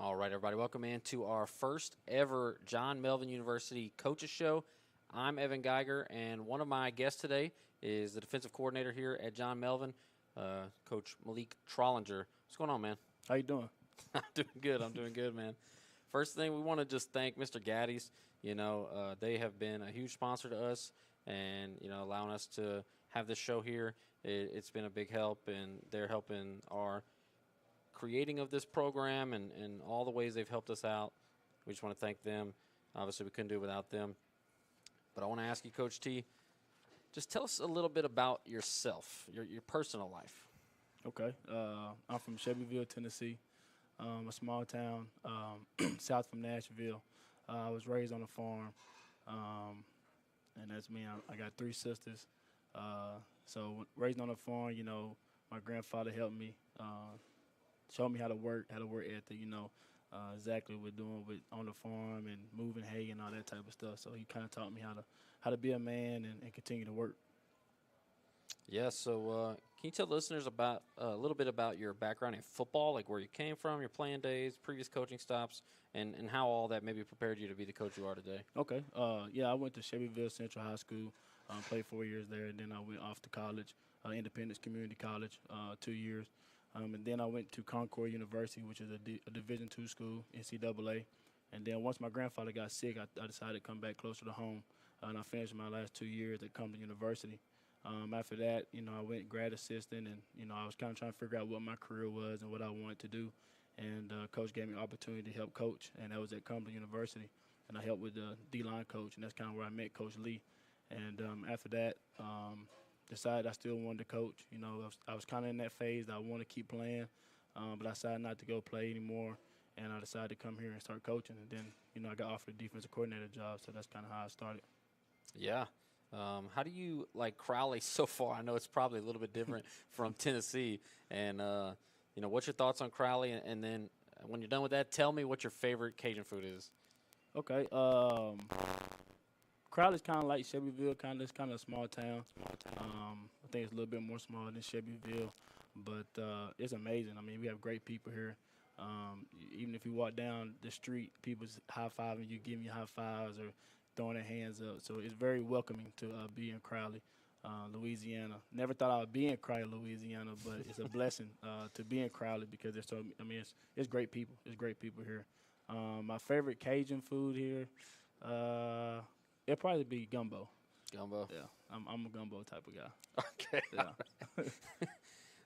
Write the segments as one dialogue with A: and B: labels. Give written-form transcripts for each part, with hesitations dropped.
A: All right, everybody, welcome into our first ever John Melvin University Coaches Show. I'm Evan Geiger, and one of my guests today is the defensive coordinator here at John Melvin, Coach Malik Trollinger. What's going on, man?
B: How you doing?
A: I'm doing good, man. First thing, we want to just thank Mr. Gaddy's. They have been a huge sponsor to us, and allowing us to have this show here. It's been a big help, and they're helping our creating of this program and all the ways they've helped us out. We just want to thank them. Obviously, we couldn't do it without them. But I want to ask you, Coach T, just tell us a little bit about yourself, your personal life.
B: Okay. I'm from Shelbyville, Tennessee, a small town south from Nashville. I was raised on a farm, and that's me. I got three sisters. So raised on a farm, my grandfather helped me, showed me how to work ethic, exactly what we're doing on the farm and moving hay and all that type of stuff. So he kind of taught me how to be a man and continue to work.
A: Yeah, so can you tell the listeners about a little bit about your background in football, like where you came from, your playing days, previous coaching stops, and how all that maybe prepared you to be the coach you are today?
B: Okay. I went to Shelbyville Central High School, played 4 years there, and then I went off to college, Independence Community College, 2 years. And then I went to Concord University, which is a Division II school, NCAA. And then once my grandfather got sick, I decided to come back closer to home, and I finished my last 2 years at Cumberland University. After that, I went grad assistant, and, I was kind of trying to figure out what my career was and what I wanted to do. And Coach gave me an opportunity to help coach, and that was at Cumberland University. And I helped with the D-line coach, and that's kind of where I met Coach Lee. And after that, decided I still wanted to coach. I was kind of in that phase that I want to keep playing, but I decided not to go play anymore, and I decided to come here and start coaching. And then, I got offered a defensive coordinator job, so that's kind of how I started.
A: Yeah. How do you like Crowley so far? I know it's probably a little bit different from Tennessee. And, what's your thoughts on Crowley? And then when you're done with that, tell me what your favorite Cajun food is.
B: Okay. Crowley's kind of like Shelbyville, it's kind of a small town. I think it's a little bit more smaller than Shelbyville, but it's amazing. I mean, we have great people here. Even if you walk down the street, people's high-fiving you, giving you high fives or throwing their hands up. So it's very welcoming to be in Crowley, Louisiana. Never thought I would be in Crowley, Louisiana, but it's a blessing to be in Crowley because it's great people. It's great people here. My favorite Cajun food here, it'll probably be gumbo.
A: Gumbo?
B: Yeah, I'm a gumbo type of guy.
A: Okay.
B: Yeah.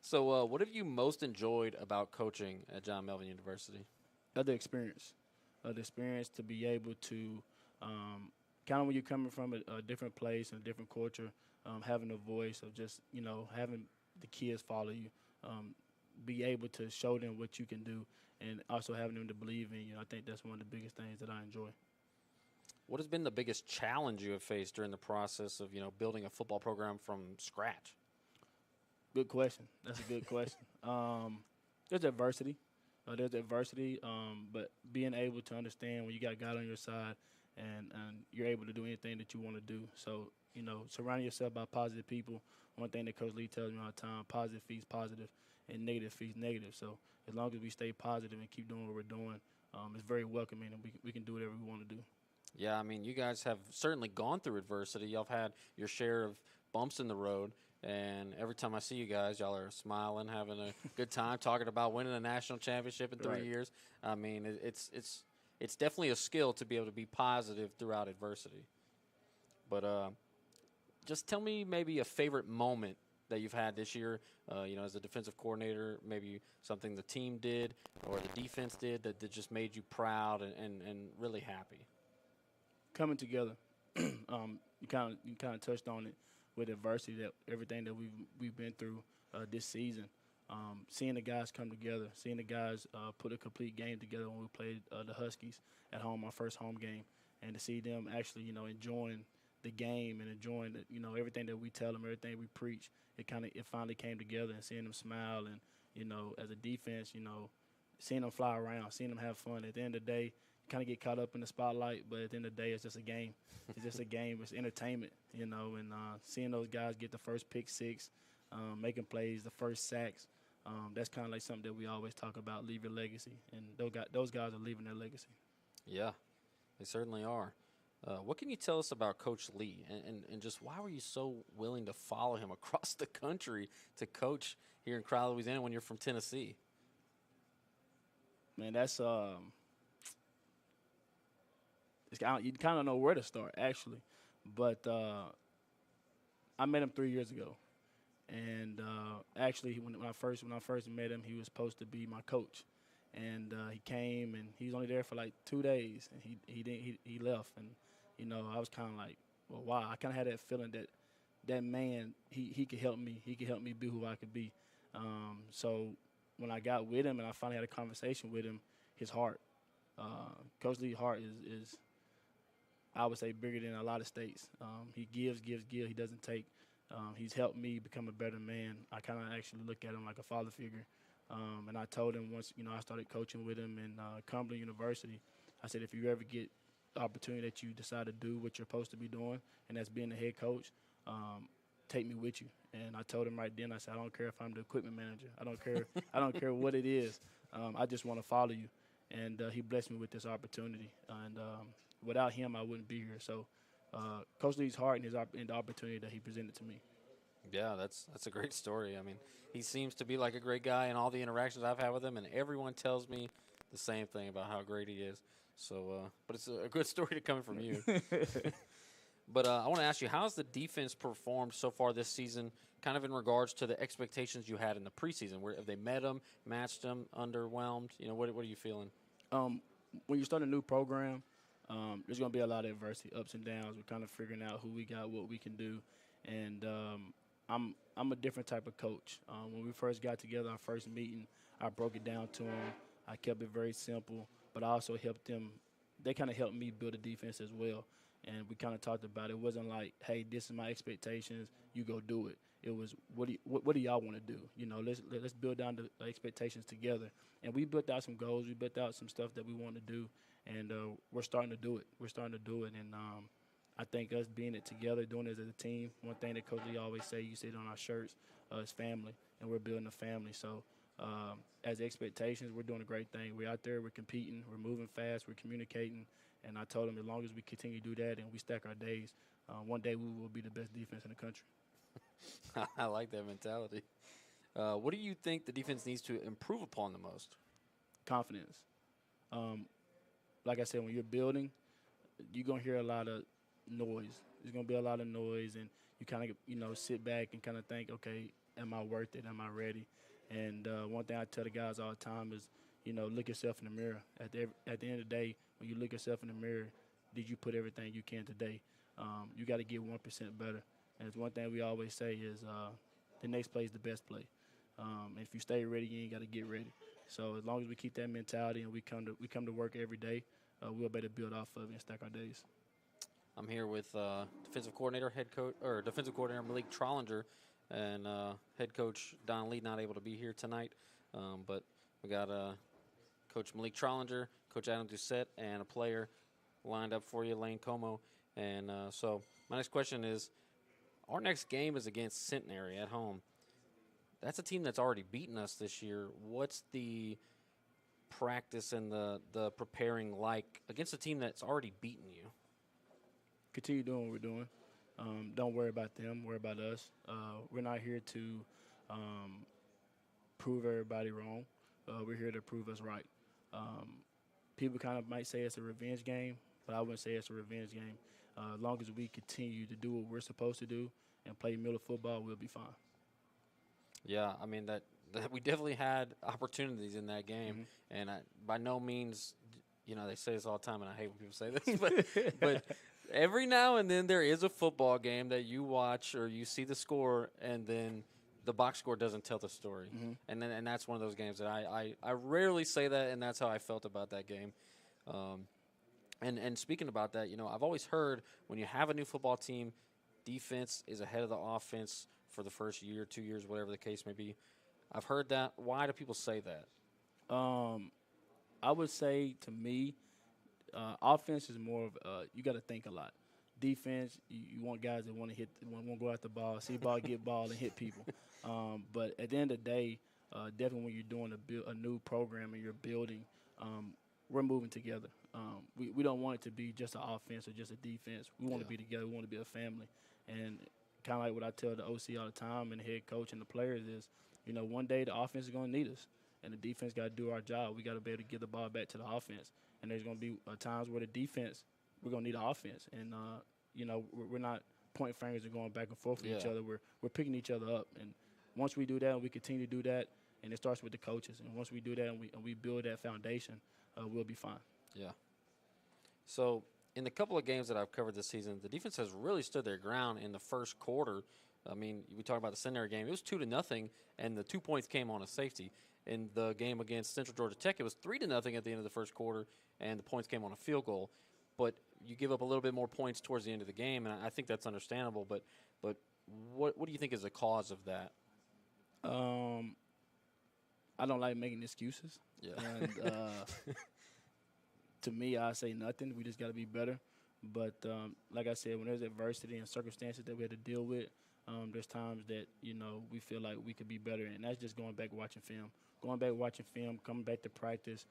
A: So what have you most enjoyed about coaching at John Melvin University?
B: The experience. The experience to be able to kind of when you're coming from a different place and a different culture, having a voice of just, having the kids follow you, be able to show them what you can do, and also having them to believe in you. I think that's one of the biggest things that I enjoy.
A: What has been the biggest challenge you have faced during the process of, building a football program from scratch?
B: Good question. That's a good question. There's adversity. But being able to understand when you got God on your side and you're able to do anything that you want to do. So, surrounding yourself by positive people. One thing that Coach Lee tells me all the time, positive feeds positive and negative feeds negative. So as long as we stay positive and keep doing what we're doing, it's very welcoming, and we can do whatever we want to do.
A: Yeah, I mean, you guys have certainly gone through adversity. Y'all have had your share of bumps in the road, and every time I see you guys, y'all are smiling, having a good time, talking about winning a national championship in 3 years. I mean, it's definitely a skill to be able to be positive throughout adversity. But just tell me maybe a favorite moment that you've had this year, as a defensive coordinator, maybe something the team did or the defense did that just made you proud and really happy.
B: Coming together. You kind of touched on it with adversity, that everything that we've been through this season. Seeing the guys come together, seeing the guys put a complete game together when we played the Huskies at home, our first home game, and to see them actually, enjoying the game and enjoying everything that we tell them, everything we preach. It finally came together, and seeing them smile, and as a defense, seeing them fly around, seeing them have fun. At the end of the day, kind of get caught up in the spotlight, but at the end of the day, it's just a game. It's just a game. It's entertainment, and seeing those guys get the first pick six, making plays, the first sacks, That's kind of like something that we always talk about, leave your legacy. And those guys are leaving their legacy.
A: Yeah, they certainly are. What can you tell us about Coach Lee, and just why were you so willing to follow him across the country to coach here in Crowley, Louisiana, when you're from Tennessee?
B: Man, that's you kind of know where to start actually, but I met him 3 years ago, and actually when I first met him, he was supposed to be my coach, and he came and he was only there for like 2 days, and he left, and I was kind of like, well, wow, I kind of had that feeling that man he could help me, be who I could be. So when I got with him and I finally had a conversation with him, his heart, Coach Lee's heart is I would say bigger than a lot of states. He gives. He doesn't take. He's helped me become a better man. I kind of actually look at him like a father figure. And I told him once, I started coaching with him in Cumberland University, I said, if you ever get the opportunity that you decide to do what you're supposed to be doing, and that's being the head coach, take me with you. And I told him right then, I said, I don't care if I'm the equipment manager. I don't care. I don't care what it is. I just want to follow you. And he blessed me with this opportunity. And without him, I wouldn't be here. So Coach Lee's heart and the opportunity that he presented to me.
A: Yeah, that's a great story. I mean, he seems to be like a great guy in all the interactions I've had with him, and everyone tells me the same thing about how great he is. So, but it's a good story to come from you. But I want to ask you, how's the defense performed so far this season, kind of in regards to the expectations you had in the preseason? Have they met them, matched them, underwhelmed? What are you feeling?
B: When you start a new program, there's going to be a lot of adversity, ups and downs. We're kind of figuring out who we got, what we can do. And I'm a different type of coach. When we first got together, our first meeting, I broke it down to them. I kept it very simple, but I also helped them. They kind of helped me build a defense as well. And we kind of talked about it. It wasn't like, hey, this is my expectations, you go do it. It was, what do y'all want to do? Let's build down the expectations together. And we built out some goals. We built out some stuff that we want to do. And we're starting to do it. And I think us being it together, doing it as a team, one thing that Coach Lee always say, you see it on our shirts, is family. And we're building a family. So as expectations, we're doing a great thing. We're out there, we're competing, we're moving fast, we're communicating. And I told him as long as we continue to do that and we stack our days, one day we will be the best defense in the country.
A: I like that mentality. What do you think the defense needs to improve upon the most?
B: Confidence. Like I said, when you're building, you're going to hear a lot of noise. There's going to be a lot of noise, and you kind of, sit back and kind of think, okay, am I worth it? Am I ready? And one thing I tell the guys all the time is, look yourself in the mirror. At the end of the day, when you look yourself in the mirror, did you put everything you can today? You got to get 1% better. And it's one thing we always say is the next play is the best play. If you stay ready, you ain't got to get ready. So as long as we keep that mentality and we come to work every day, we'll be able to build off of it and stack our days.
A: I'm here with defensive coordinator Malik Trollinger, and head coach Don Lee not able to be here tonight, but we got Coach Malik Trollinger, Coach Adam Ducet, and a player lined up for you, Lane Como. And so my next question is, our next game is against Centenary at home. That's a team that's already beaten us this year. What's the practice and the preparing like against a team that's already beaten you?
B: Continue doing what we're doing. Don't worry about them. Worry about us. We're not here to prove everybody wrong. We're here to prove us right. People kind of might say it's a revenge game, but I wouldn't say it's a revenge game. As long as we continue to do what we're supposed to do and play middle football, we'll be fine.
A: Yeah, I mean that we definitely had opportunities in that game, and by no means, they say this all the time, and I hate when people say this, but every now and then there is a football game that you watch or you see the score, and then the box score doesn't tell the story, and that's one of those games that I rarely say that, and that's how I felt about that game. And speaking about that, I've always heard when you have a new football team, defense is ahead of the offense for the first year, 2 years, whatever the case may be. I've heard that. Why do people say that?
B: I would say, to me, offense is more of you got to think a lot. Defense, you want guys that want to go at the ball, see ball, get ball, and hit people. But at the end of the day, definitely when you're doing a new program and you're building, we're moving together. We don't want it to be just an offense or just a defense. We want to be together. We want to be a family. And kind of like what I tell the OC all the time and the head coach and the players is, one day the offense is going to need us, and the defense got to do our job. We got to be able to give the ball back to the offense. And there's going to be times where the defense, we're going to need an offense. And, we're not pointing fingers and going back and forth with each other. We're picking each other up. And once we do that and we continue to do that, and it starts with the coaches. And once we do that and we build that foundation, we'll be fine.
A: Yeah. So in the couple of games that I've covered this season, the defense has really stood their ground in the first quarter. I mean, we talk about the Centenary game. It was 2-0, and the 2 points came on a safety. In the game against Central Georgia Tech, it was 3-0 at the end of the first quarter, and the points came on a field goal. But you give up a little bit more points towards the end of the game, and I think that's understandable. But what do you think is the cause of that?
B: I don't like making excuses.
A: Yeah.
B: And to me, I say nothing. We just got to be better. But like I said, when there's adversity and circumstances that we had to deal with, there's times that, we feel like we could be better. And that's just going back watching film. Coming back to practice,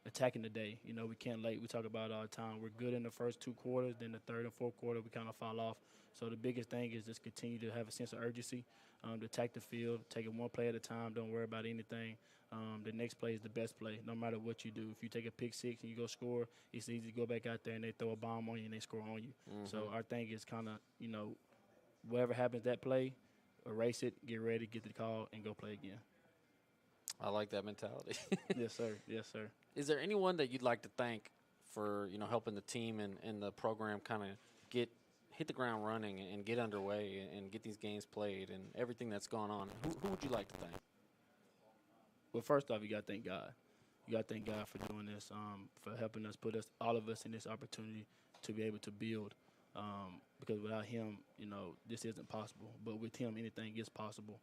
B: attacking the day. We can't late. We talk about it all the time. We're good in the first 2 quarters. Then the third and fourth quarter, we kind of fall off. So the biggest thing is just continue to have a sense of urgency, to attack the field, take it one play at a time. Don't worry about anything. The next play is the best play, no matter what you do. If you take a pick six and you go score, it's easy to go back out there and they throw a bomb on you and they score on you.
A: Mm-hmm.
B: So our thing is kind of, whatever happens that play, erase it, get ready, get the call, and go play again.
A: I like that mentality.
B: Yes, sir. Yes, sir.
A: Is there anyone that you'd like to thank for, helping the team and the program kind of hit the ground running and get underway and get these games played and everything that's gone on? Who would you like to thank?
B: Well, first off, you got to thank God. You got to thank God for doing this, for helping us, all of us in this opportunity to be able to build. Because without him, this isn't possible. But with him, anything is possible.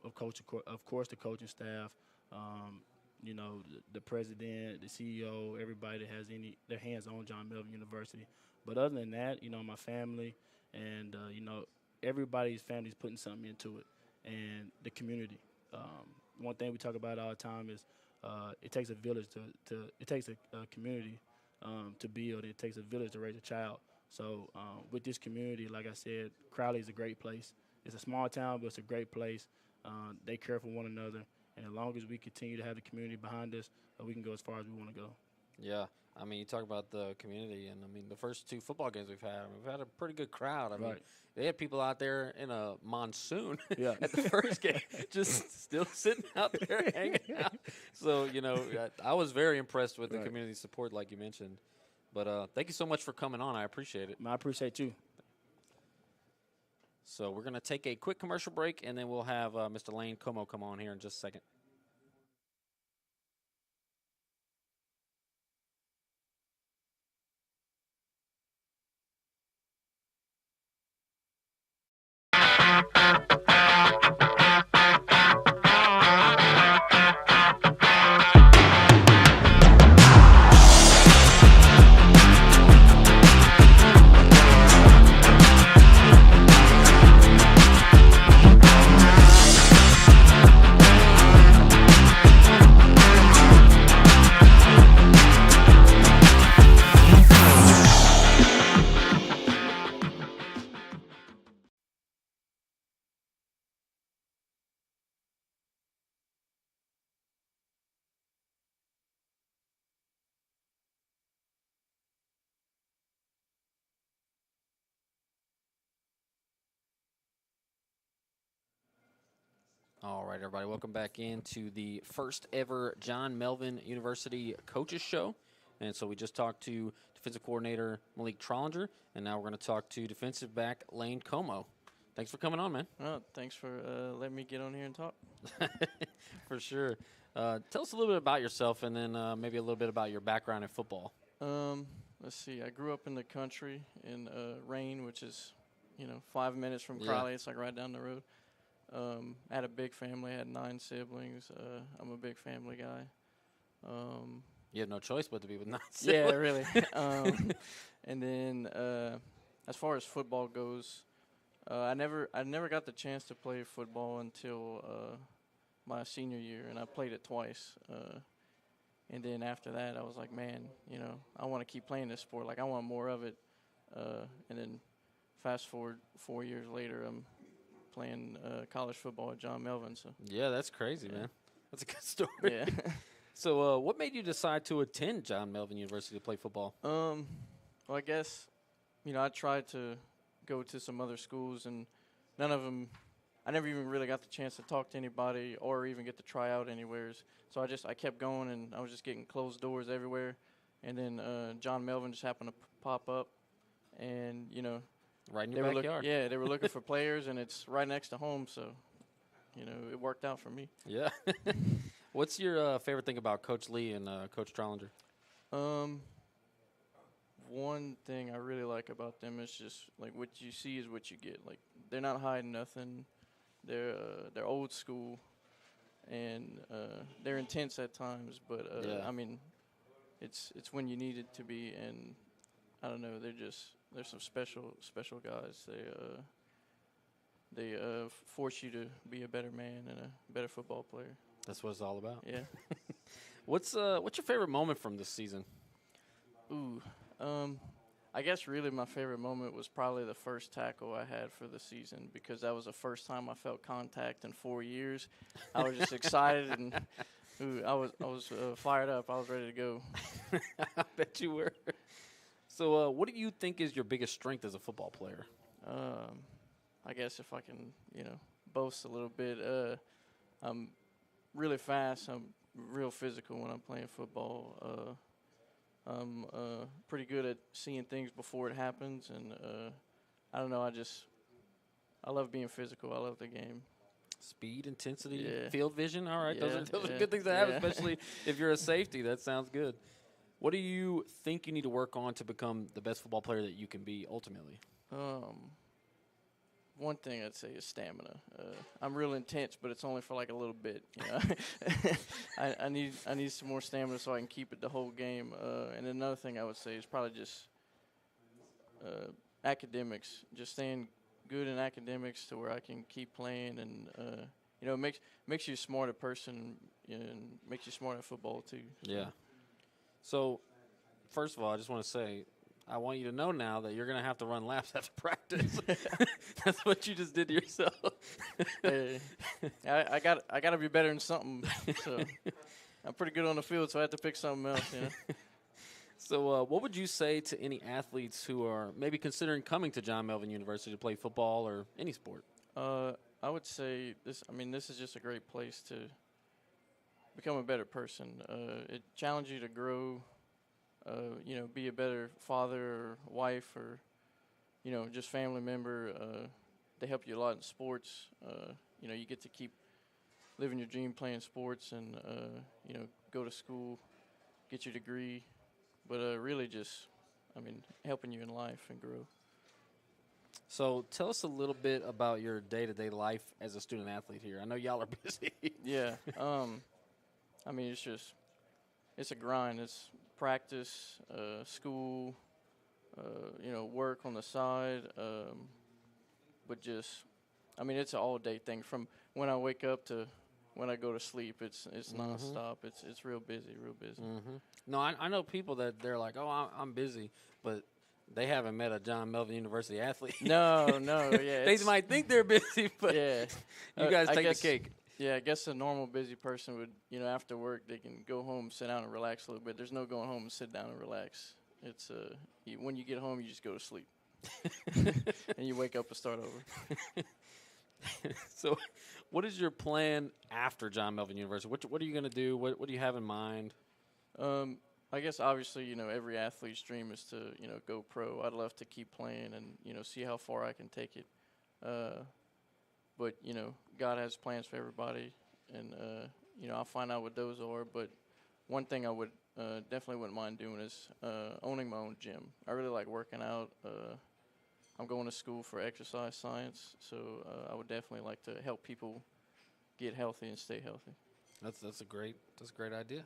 B: Of course, the coaching staff, the president, the CEO, everybody that has their hands on John Melvin University. But other than that, my family and, everybody's family's putting something into it. And the community. One thing we talk about all the time is it takes a village it takes a community to build. It takes a village to raise a child. So with this community, like I said, Crowley is a great place. It's a small town, but it's a great place. They care for one another. And as long as we continue to have the community behind us, we can go as far as we want to go.
A: Yeah. I mean, you talk about the community, and, the first 2 football games we've had a pretty good crowd. I mean, they had people out there in a monsoon at the first game, just still sitting out there hanging out. So, I was very impressed with the community support, like you mentioned. But thank you so much for coming on. I appreciate it.
B: I appreciate you.
A: So we're going to take a quick commercial break, and then we'll have Mr. Lane Como come on here in just a second. All right, everybody, welcome back into the first ever John Melvin University Coaches Show. And so we just talked to defensive coordinator Malik Trollinger, and now we're going to talk to defensive back Lane Como. Thanks for coming on, man.
C: Oh, thanks for letting me get on here and talk.
A: For sure. Tell us a little bit about yourself, and then maybe a little bit about your background in football.
C: Let's see. I grew up in the country in Rain, which is, 5 minutes from Crowley. It's like right down the road. I had a big family. I had 9 siblings. I'm a big family guy.
A: You have no choice but to be with 9 siblings.
C: Yeah, really. And then as far as football goes, I never got the chance to play football until my senior year, and I played it twice. And then after that, I was like, man, I want to keep playing this sport. Like, I want more of it. And then fast forward 4 years later, I'm playing college football at John Melvin. So
A: Yeah, that's crazy, man. That's a good story.
C: yeah.
A: So what made you decide to attend John Melvin University to play football?
C: Well, I guess, I tried to go to some other schools, and none of them, I never even really got the chance to talk to anybody or even get to try out anywhere. So I kept going, and I was just getting closed doors everywhere. And then John Melvin just happened to pop up, and,
A: Right in your backyard.
C: they were looking for players, and it's right next to home, so, it worked out for me.
A: Yeah. What's your favorite thing about Coach Lee and Coach Trollinger?
C: One thing I really like about them is just, like, what you see is what you get. Like, they're not hiding nothing. They're old school, and they're intense at times. But I mean, it's when you need it to be. And I don't know, they're some special guys. They force you to be a better man and a better football player.
A: That's what it's all about.
C: Yeah.
A: What's your favorite moment from this season?
C: Ooh. I guess really my favorite moment was probably the first tackle I had for the season, because that was the first time I felt contact in 4 years. I was just excited, and I was fired up. I was ready to go.
A: I bet you were. So what do you think is your biggest strength as a football player?
C: I guess if I can, boast a little bit, I'm really fast. I'm real physical when I'm playing football. I'm pretty good at seeing things before it happens, and I don't know. I love being physical. I love the game.
A: Speed, intensity,
C: Yeah.
A: field vision. All right,
C: Yeah,
A: those are
C: yeah,
A: good things to have,
C: yeah.
A: especially if you're a safety. That sounds good. What do you think you need to work on to become the best football player that you can be ultimately?
C: One thing I'd say is stamina. I'm real intense, but it's only for like a little bit. I need some more stamina so I can keep it the whole game. And another thing I would say is probably just academics. Just staying good in academics to where I can keep playing, and it makes you a smarter person and makes you smart at football too.
A: Yeah. So, first of all, I just want to say, I want you to know now that you're going to have to run laps after practice. That's what you just did to yourself.
C: Hey, I got to be better than something. So I'm pretty good on the field, so I have to pick something else.
A: So what would you say to any athletes who are maybe considering coming to John Melvin University to play football or any sport?
C: I would say this. I mean, this is just a great place to become a better person. It challenges you to grow. Be a better father or wife, or, just family member. They help you a lot in sports. You get to keep living your dream playing sports, and, go to school, get your degree. But really just, helping you in life and grow.
A: So tell us a little bit about your day-to-day life as a student athlete here. I know y'all are busy.
C: Yeah. It's a grind. It's practice, school, work on the side. But just, it's an all-day thing. From when I wake up to when I go to sleep, it's nonstop. It's real busy, real busy.
A: Mm-hmm. No, I know people that they're like, oh, I'm busy, but they haven't met a John Melvin University athlete.
C: No, yeah.
A: They might think they're busy, but
C: yeah,
A: you guys take the cake.
C: Yeah, I guess a normal busy person would, after work, they can go home, sit down, and relax a little bit. There's no going home and sit down and relax. It's when you get home, you just go to sleep, and you wake up and start over.
A: So, what is your plan after John Melvin University? What are you going to do? What do you have in mind?
C: I guess obviously, every athlete's dream is to, go pro. I'd love to keep playing and, see how far I can take it. But, God has plans for everybody, and, I'll find out what those are. But one thing I would definitely wouldn't mind doing is owning my own gym. I really like working out. I'm going to school for exercise science, so I would definitely like to help people get healthy and stay healthy.
A: That's a great idea.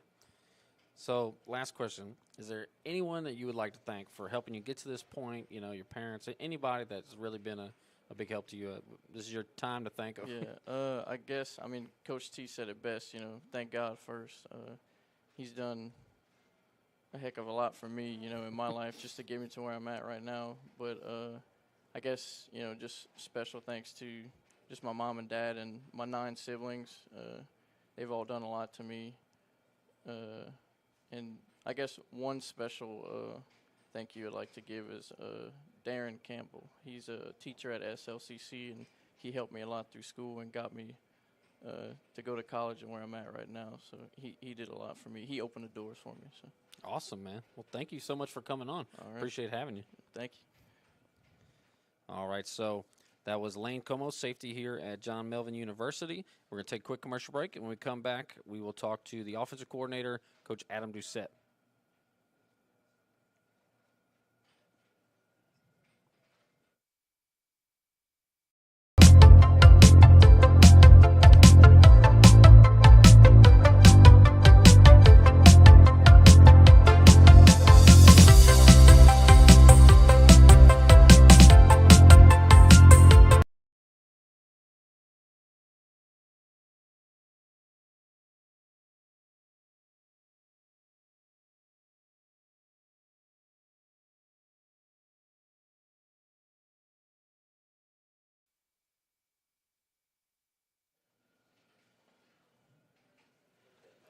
A: So, last question: is there anyone that you would like to thank for helping you get to this point? Your parents, anybody that's really been a a big help to you? This is your time to thank him.
C: Yeah, I guess, I mean, Coach T said it best, thank God first. He's done a heck of a lot for me, in my life just to get me to where I'm at right now. But I guess, just special thanks to just my mom and dad and my 9 siblings. They've all done a lot to me. And I guess one special thank you I'd like to give is Darren Campbell. He's a teacher at SLCC, and he helped me a lot through school and got me to go to college and where I'm at right now. So he did a lot for me. He opened the doors for me. So
A: Awesome, man. Well, thank you so much for coming on.
C: all right.
A: Appreciate having you.
C: Thank you.
A: All right, so that was Lane Como, safety here at John Melvin University. We're going to take a quick commercial break, and when we come back, we will talk to the offensive coordinator, Coach Adam Ducet.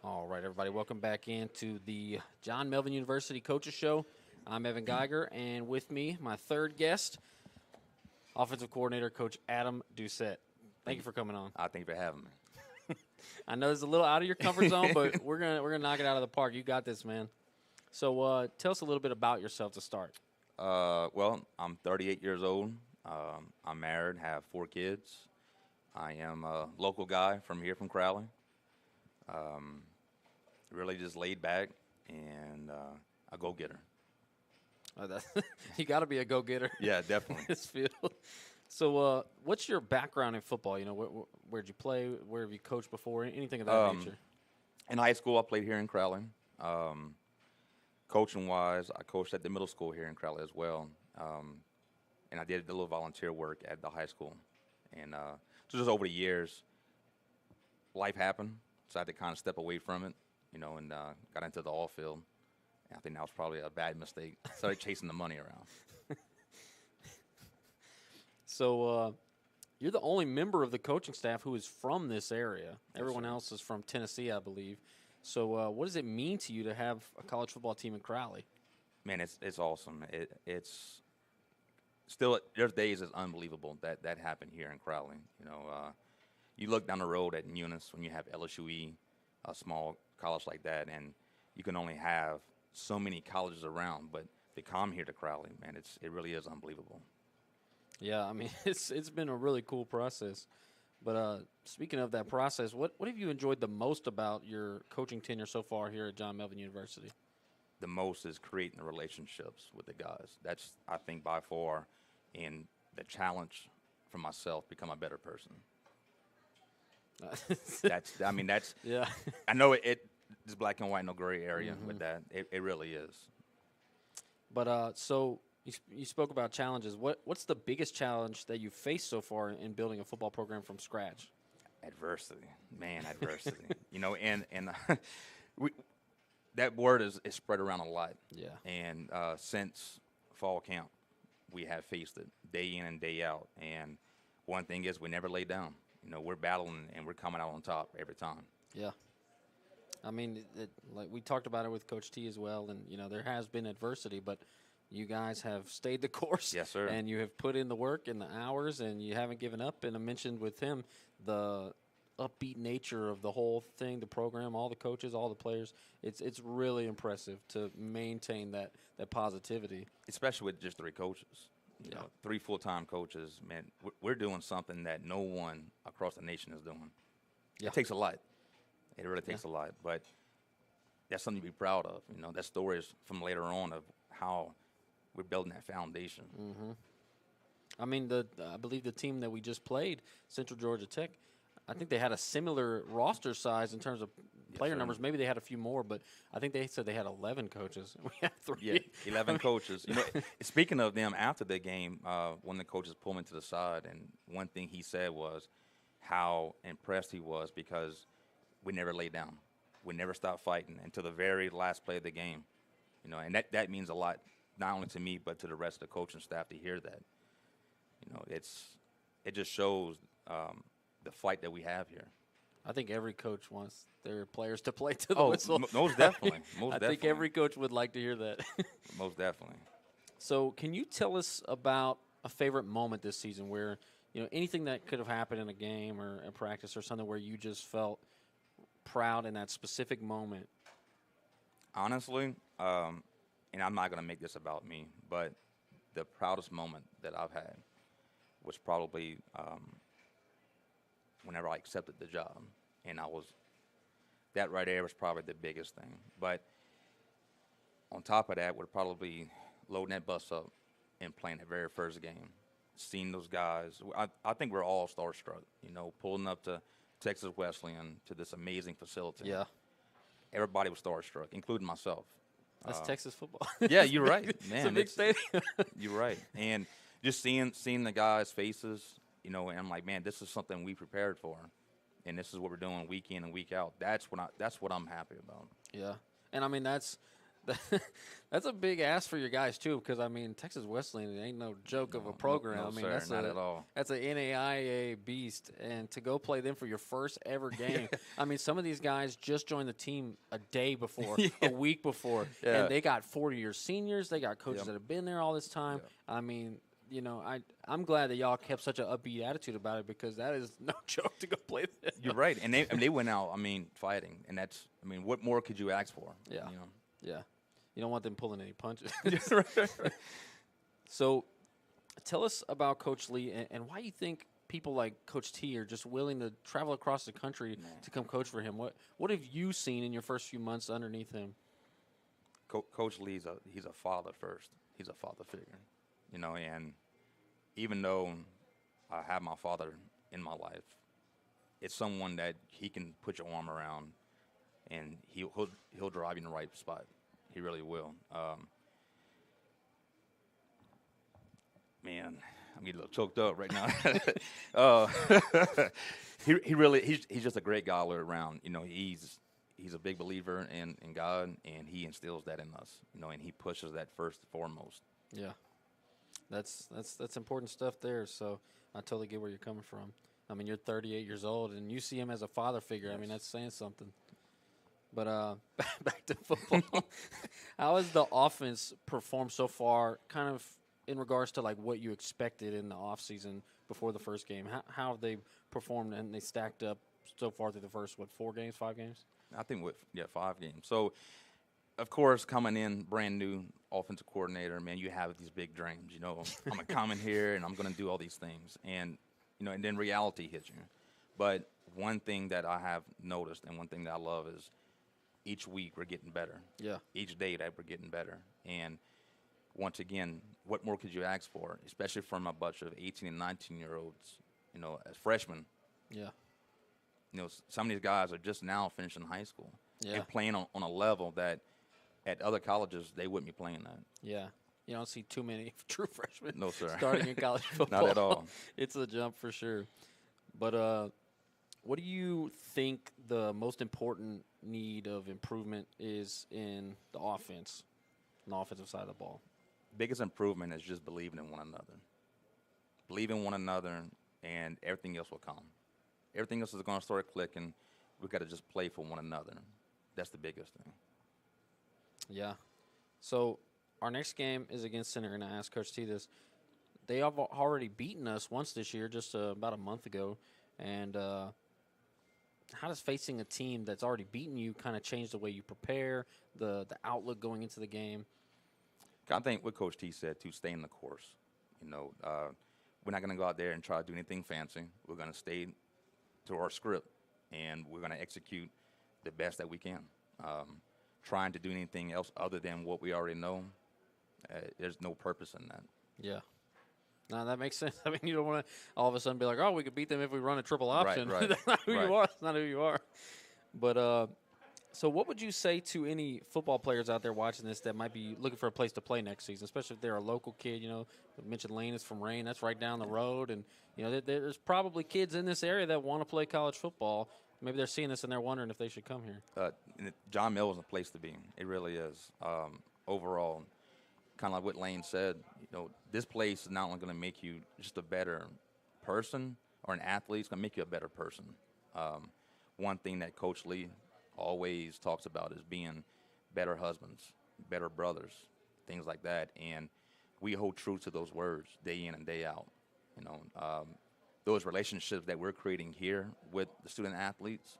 A: All right, everybody, welcome back into the John Melvin University Coaches Show. I'm Evan Geiger, and with me, my third guest, offensive coordinator, Coach Adam Ducet. Thank you for coming on.
D: Thank you for having me.
A: I know it's a little out of your comfort zone, but we're gonna knock it out of the park. You got this, man. So tell us a little bit about yourself to start.
D: Well, I'm 38 years old. I'm married, have 4 kids. I am a local guy from here, from Crowley. Really just laid back and a go-getter.
A: You got to be a go-getter.
D: Yeah, definitely.
A: In this field. So what's your background in football? Where'd you play? Where have you coached before? Anything of that nature?
D: In high school, I played here in Crowley. Coaching-wise, I coached at the middle school here in Crowley as well. And I did a little volunteer work at the high school. And so just over the years, life happened, so I had to kind of step away from it, and got into the oil field. And I think that was probably a bad mistake. Started chasing the money around.
A: So you're the only member of the coaching staff who is from this area. Everyone
D: sir.
A: else is from Tennessee, I believe. So what does it mean to you to have a college football team in Crowley?
D: Man, it's awesome. It's still, there's days it's unbelievable that happened here in Crowley. You look down the road at Eunice when you have LSUE, a small college like that, and you can only have so many colleges around, but to come here to Crowley, man, it really is unbelievable.
A: Yeah, I mean, it's been a really cool process. But speaking of that process, what have you enjoyed the most about your coaching tenure so far here at John Melvin University?
D: The most is creating the relationships with the guys. That's, I think, by far, and the challenge for myself, become a better person. That's
A: Yeah.
D: I know it's black and white, no gray area with that. It really is.
A: But so you spoke about challenges. What's the biggest challenge that you've faced so far in building a football program from scratch?
D: Adversity, man, adversity. And that word is spread around a lot.
A: Yeah.
D: And since fall camp, we have faced it day in and day out. And one thing is, we never lay down. We're battling and we're coming out on top every time.
A: Yeah. I mean, like we talked about it with Coach T as well, and there has been adversity, but you guys have stayed the course.
D: Yes, sir.
A: And you have put in the work and the hours, and you haven't given up. And I mentioned with him the upbeat nature of the whole thing, the program, all the coaches, all the players. It's really impressive to maintain that positivity.
D: Especially with just 3 coaches. 3 full-time coaches, man, we're doing something that no one across the nation is doing.
A: Yeah.
D: It takes a lot. It really takes a lot, but that's something to be proud of. That story is from later on of how we're building that foundation.
A: Mm-hmm. I mean, I believe the team that we just played, Central Georgia Tech, I think they had a similar roster size in terms of player
D: sir.
A: numbers. Maybe they had a few more, but I think they said they had 11 coaches. We have 3.
D: Yeah, 11 coaches. You know, speaking of them, after the game, one of the coaches pulled me to the side, and one thing he said was how impressed he was because we never laid down. We never stopped fighting until the very last play of the game. You know, and that means a lot, not only to me, but to the rest of the coaching staff to hear that. You know, it just shows the fight that we have here.
A: I think every coach wants their players to play to the whistle.
D: Most definitely.
A: I think every coach would like to hear that.
D: Most definitely.
A: So can you tell us about a favorite moment this season where, anything that could have happened in a game or a practice or something where you just felt proud in that specific moment?
D: Honestly, and I'm not going to make this about me, but the proudest moment that I've had was probably whenever I accepted the job. And that right there was probably the biggest thing. But on top of that would probably loading that bus up and playing the very first game. Seeing those guys, I think we're all starstruck, pulling up to Texas Wesleyan to this amazing facility.
A: Yeah.
D: Everybody was starstruck, including myself.
A: That's Texas football.
D: Yeah, you're right, man.
A: It's a big stadium.
D: You're right, and just seeing the guys' faces, and I'm like, man, this is something we prepared for, and this is what we're doing week in and week out. That's what I'm happy about.
A: Yeah, and I mean that's a big ask for your guys too, because I mean Texas Wesleyan ain't no joke of a program.
D: No,
A: I mean
D: sir, not at all.
A: That's an NAIA beast, and to go play them for your first ever game. I mean, some of these guys just joined the team a day before, a week before, and they got 40-year seniors. They got coaches that have been there all this time. I mean, I'm glad that y'all kept such an upbeat attitude about it, because that is no joke to go play them.
D: You're right, and they went out. I mean, fighting, and what more could you ask for?
A: Yeah. Yeah. You don't want them pulling any punches.
D: Right.
A: So tell us about Coach Lee and why you think people like Coach T are just willing to travel across the country to come coach for him. What have you seen in your first few months underneath him?
D: Coach Lee's he's a father first. He's a father figure, and even though I have my father in my life, it's someone that he can put your arm around, and he'll drive you in the right spot. He really will. Man, I'm getting a little choked up right now. He's just a great guy all around. He's a big believer in God, and he instills that in us. And he pushes that first and foremost.
A: Yeah, that's important stuff there. So I totally get where you're coming from. I mean, you're 38 years old, and you see him as a father figure. Yes. I mean, that's saying something. But back to football. How has the offense performed so far, kind of in regards to like what you expected in the offseason before the first game? How have they performed and they stacked up so far through the first, 5 games?
D: I think 5 games. So, of course, coming in brand new offensive coordinator, man, you have these big dreams. I'm going to come in here and I'm going to do all these things. And, and then reality hits you. But one thing that I have noticed and one thing that I love is each week we're getting better.
A: Yeah.
D: Each day that we're getting better. And once again, what more could you ask for, especially from a bunch of 18 and 19-year-olds, as freshmen?
A: Yeah.
D: Some of these guys are just now finishing high school
A: and
D: playing on a level that at other colleges they wouldn't be playing at.
A: Yeah. You don't see too many true freshmen
D: no, sir.
A: starting in college football.
D: Not at all.
A: It's a jump for sure. But what do you think the most important need of improvement is in the offense, on the offensive side of the ball?
D: Biggest improvement is just believing in one another. Believe in one another, and everything else will come. Everything else is going to start clicking. We've got to just play for one another. That's the biggest thing.
A: Yeah. So our next game is against Center, and I asked Coach T this. They have already beaten us once this year, just about a month ago, and how does facing a team that's already beaten you kind of change the way you prepare, the outlook going into the game?
D: I think what Coach T said, to stay in the course. We're not going to go out there and try to do anything fancy. We're going to stay to our script, and we're going to execute the best that we can. Trying to do anything else other than what we already know, there's no purpose in that.
A: Yeah. No, that makes sense. I mean, you don't want to all of a sudden be like, oh, we could beat them if we run a triple option.
D: right,
A: That's not who
D: right.
A: you are. That's not who you are. But so what would you say to any football players out there watching this that might be looking for a place to play next season, especially if they're a local kid? You know, I mentioned Lane is from Rain. That's right down the road. And, you know, there's probably kids in this area that want to play college football. Maybe they're seeing this and they're wondering if they should come here.
D: John Melvin is a place to be. It really is. Overall, kind of like what Lane said, you know, this place is not only going to make you just a better person or an athlete, it's going to make you a better person. One thing that Coach Lee always talks about is being better husbands, better brothers, things like that. And we hold true to those words day in and day out. You know, those relationships that we're creating here with the student athletes,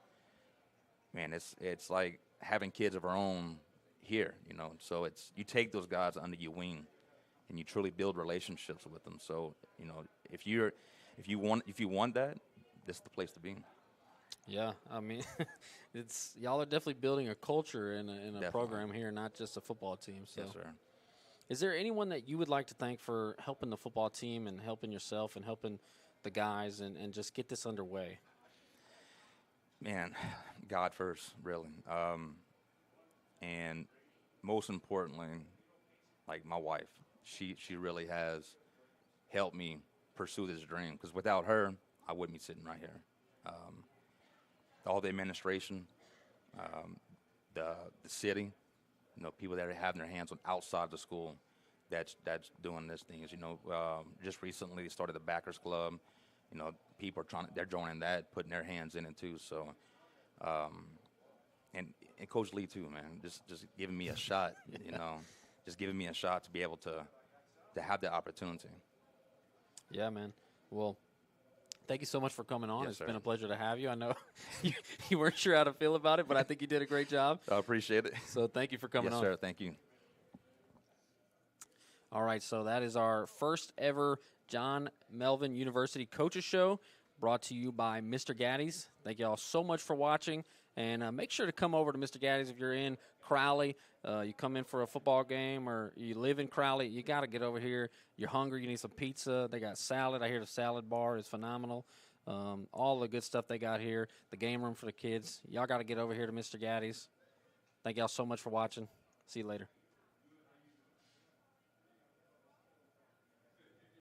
D: man, it's like having kids of our own here, you know. So it's, you take those guys under your wing and you truly build relationships with them. So, you know, if you want that, this is the place to be.
A: Yeah, I mean, it's y'all are definitely building a culture in a
D: Definitely.
A: program here, not just a football team. So.
D: Yes, sir.
A: Is there anyone that you would like to thank for helping the football team and helping yourself and helping the guys and just get this underway?
D: Man, God first, really. And most importantly, like my wife, she really has helped me pursue this dream, because without her, I wouldn't be sitting right here. All the administration, the city, you know, people that are having their hands on outside the school, that's doing these things. You know, just recently started the Backers Club. You know, people are they're joining that, putting their hands in it too. So, and Coach Lee too, man, just giving me a shot. You know, just giving me a shot to be able to have the opportunity.
A: Yeah, man. Well, thank you so much for coming on.
D: Yes,
A: It's
D: sir.
A: been a pleasure to have you. I know you weren't sure how to feel about it, but I think you did a great job.
D: I appreciate it.
A: So thank you for coming
D: Yes,
A: on.
D: sir. Thank you.
A: All right, so that is our first ever John Melvin University Coaches Show, brought to you by Mr. Gaddy's. Thank you all so much for watching, and make sure to come over to Mr. Gaddy's if you're in Crowley. You come in for a football game or you live in Crowley, you got to get over here. You're hungry, you need some pizza. They got salad. I hear the salad bar is phenomenal. All the good stuff they got here, the game room for the kids. Y'all got to get over here to Mr. Gaddy's. Thank y'all so much for watching. See you later.